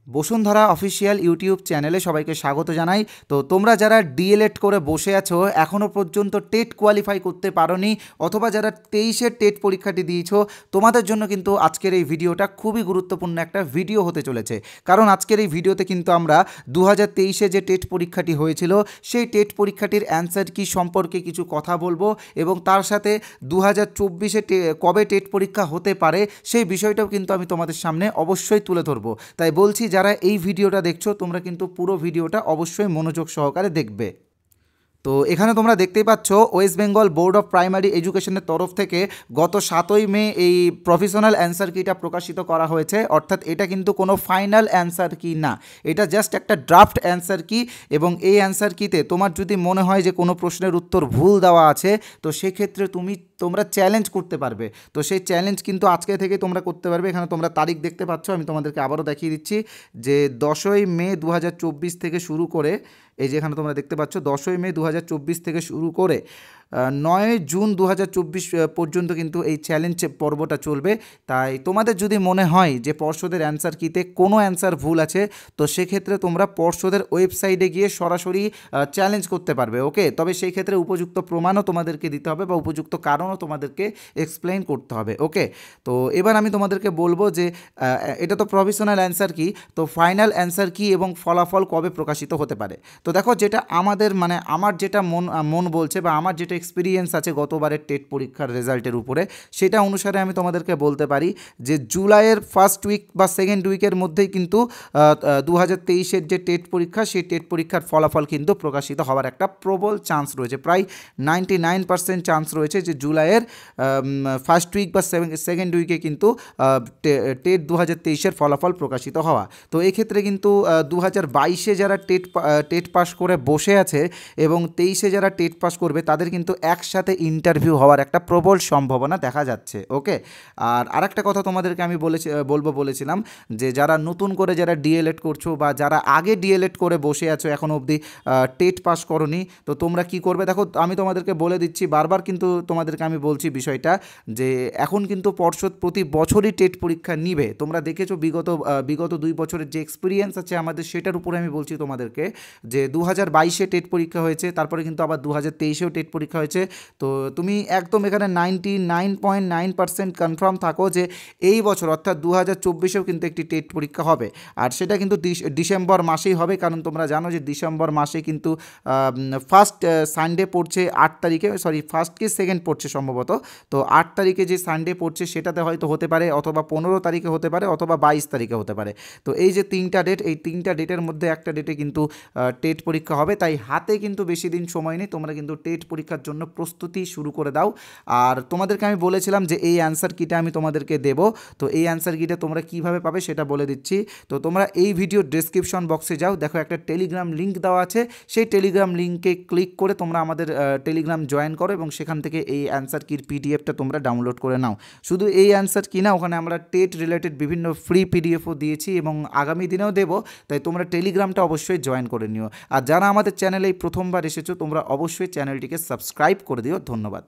Bashundhara official YouTube চ্যানেলে সবাইকে স্বাগত জানাই। তো তোমরা যারা ডিএলএড করে বসে আছো, এখনও পর্যন্ত টেট কোয়ালিফাই করতে পারোনি, অথবা যারা 23-এর টেট পরীক্ষাটি দিয়েছো, তোমাদের জন্য কিন্তু আজকের এই ভিডিওটা খুবই গুরুত্বপূর্ণ একটা ভিডিও হতে চলেছে। কারণ আজকের এই ভিডিওতে কিন্তু আমরা 2023-এ যে টেট পরীক্ষাটি হয়েছিল সেই টেট পরীক্ষাটির অ্যান্সার কি সম্পর্কে কিছু কথা বলবো, এবং তার সাথে 2024-এ কবে টেট পরীক্ষা হতে পারে সেই বিষয়টাও কিন্তু আমি তোমাদের সামনে অবশ্যই তুলে ধরবো। তাই বলছি, যারা এই ভিডিওটা দেখছো তোমরা কিন্তু পুরো ভিডিওটা অবশ্যই মনোযোগ সহকারে দেখবে। তো এখানে তোমরা দেখতেই পাচ্ছ, West Bengal board of primary এডুকেশনের তরফ থেকে গত 7ই মে এই প্রফেশনাল অ্যান্সার কিটা প্রকাশিত করা হয়েছে। অর্থাৎ এটা কিন্তু কোনো ফাইনাল অ্যান্সার কি না, এটা জাস্ট একটা ড্রাফট অ্যান্সার কি। এবং এই অ্যান্সার কিতে তোমার যদি মনে হয় যে কোনো প্রশ্নের উত্তর ভুল দেওয়া আছে, তো সেক্ষেত্রে তোমরা চ্যালেঞ্জ করতে পারবে। তো সেই চ্যালেঞ্জ কিন্তু আজকে থেকে তোমরা করতে পারবে। এখানে তোমরা তারিখ দেখতে পাচ্ছ, আমি তোমাদেরকে আবারও দেখিয়ে দিচ্ছি যে 10ই মে 2024 থেকে শুরু করে, এই যে এখানে তোমরা দেখতে পাচ্ছ 10ই মে 2024 থেকে শুরু করে 9 জুন 2024 পর্যন্ত কিন্তু এই চ্যালেঞ্জ পর্বটা চলবে। তাই তোমাদের যদি মনে হয় যে পর্ষদের অ্যান্সার কিতে কোনো অ্যান্সার ভুল আছে, তো সেক্ষেত্রে তোমরা পর্ষদের ওয়েবসাইটে গিয়ে সরাসরি চ্যালেঞ্জ করতে পারবে। ওকে, তবে সেই ক্ষেত্রে উপযুক্ত প্রমাণও তোমাদেরকে দিতে হবে বা উপযুক্ত কারণও তোমাদেরকে এক্সপ্লেইন করতে হবে। ওকে, তো এবার আমি তোমাদেরকে বলবো যে এটা তো প্রফেশনাল অ্যান্সার কি, তো ফাইনাল অ্যান্সার কি এবং ফলাফল কবে প্রকাশিত হতে পারে। তো দেখো, যেটা আমার যেটা মন বলছে বা আমার যেটা এক্সপিরিয়েন্স আছে গতবারের টেট পরীক্ষার রেজাল্টের উপরে, সেটা অনুসারে আমি তোমাদেরকে বলতে পারি যে জুলাইয়ের ফার্স্ট উইক বা সেকেন্ড উইকের মধ্যেই কিন্তু 2023-এর যে টেট পরীক্ষা, সেই টেট পরীক্ষার ফলাফল কিন্তু প্রকাশিত হওয়ার একটা প্রবল চান্স রয়েছে। প্রায় 99% চান্স রয়েছে যে জুলাইয়ের ফার্স্ট উইক বা সেকেন্ড উইকে কিন্তু টেট 2023-এর ফলাফল প্রকাশিত হওয়া। তো এক্ষেত্রে কিন্তু 2022-এ যারা টেট পাস করে বসে আছে এবং 23-এ যারা টেট পাস করবে, তাদের কিন্তু একসাথে ইন্টারভিউ হওয়ার একটা প্রবল সম্ভাবনা দেখা যাচ্ছে। ওকে, আর আরেকটা কথা তোমাদেরকে আমি বলেছিলাম যে যারা নতুন করে যারা ডিএলএড করছো বা যারা আগে ডিএলএড করে বসে আছো এখনও অবধি টেট পাস করোনি, তো তোমরা কি করবে। দেখো, আমি তোমাদেরকে বলে দিচ্ছি, বারবার কিন্তু তোমাদেরকে আমি বলছি বিষয়টা, যে এখন কিন্তু পর্ষদ প্রতি বছরই টেট পরীক্ষা নিবে। তোমরা দেখেছো বিগত 2 বছরের যে এক্সপিরিয়েন্স আছে আমাদের, সেটার উপরে আমি বলছি তোমাদেরকে যে 2022-এ টেট পরীক্ষা হয়েছে, তারপরে কিন্তু আবার 2023-এও টেট পরীক্ষা হয়েছে। তো তুমি একদম এখানে 99.9% কনফার্ম থাকো যে এই বছর অর্থাৎ 2024-এও কিন্তু একটি টেট পরীক্ষা হবে। আর সেটা কিন্তু ডিসেম্বর মাসেই হবে, কারণ তোমরা জানো যে ডিসেম্বর মাসে কিন্তু ফার্স্ট সানডে পড়ছে 8 তারিখে, ফার্স্ট কি সেকেন্ড পড়ছে সম্ভবত। তো 8 তারিখে যে সানডে পড়ছে সেটাতে হয়তো হতে পারে, অথবা 15 তারিখে হতে পারে, অথবা 22 তারিখে হতে পারে। তো এই যে 3টা ডেট, এই 3টা ডেটের মধ্যে একটা ডেটে কিন্তু টেট পরীক্ষা হবে। তাই হাতে কিন্তু বেশি দিন সময় নেই, তোমরা কিন্তু টেট পরীক্ষার জন্য প্রস্তুতি শুরু করে দাও। আর তোমাদেরকে আমি বলেছিলাম যে এই অ্যান্সার কিটা আমি তোমাদেরকে দেব, তো এই অ্যান্সার কিটা তোমরা কীভাবে পাবে সেটা বলে দিচ্ছি। তো তোমরা এই ভিডিও ডেসক্রিপশন বক্সে যাও, দেখো একটা টেলিগ্রাম লিঙ্ক দেওয়া আছে, সেই টেলিগ্রাম লিঙ্কে ক্লিক করে তোমরা আমাদের টেলিগ্রাম জয়েন করো এবং সেখান থেকে এই অ্যান্সার কির পিডিএফটা তোমরা ডাউনলোড করে নাও। শুধু এই অ্যান্সার কি না, ওখানে আমরা টেট রিলেটেড বিভিন্ন ফ্রি পিডিএফও দিয়েছি এবং আগামী দিনেও দেবো। তাই তোমরা টেলিগ্রামটা অবশ্যই জয়েন করে নিও। আর যারা আমাদের চ্যানেলে এই প্রথমবার এসেছো, তোমরা অবশ্যই চ্যানেলটিকে সাবস্ক্রাইব করে দিও। ধন্যবাদ।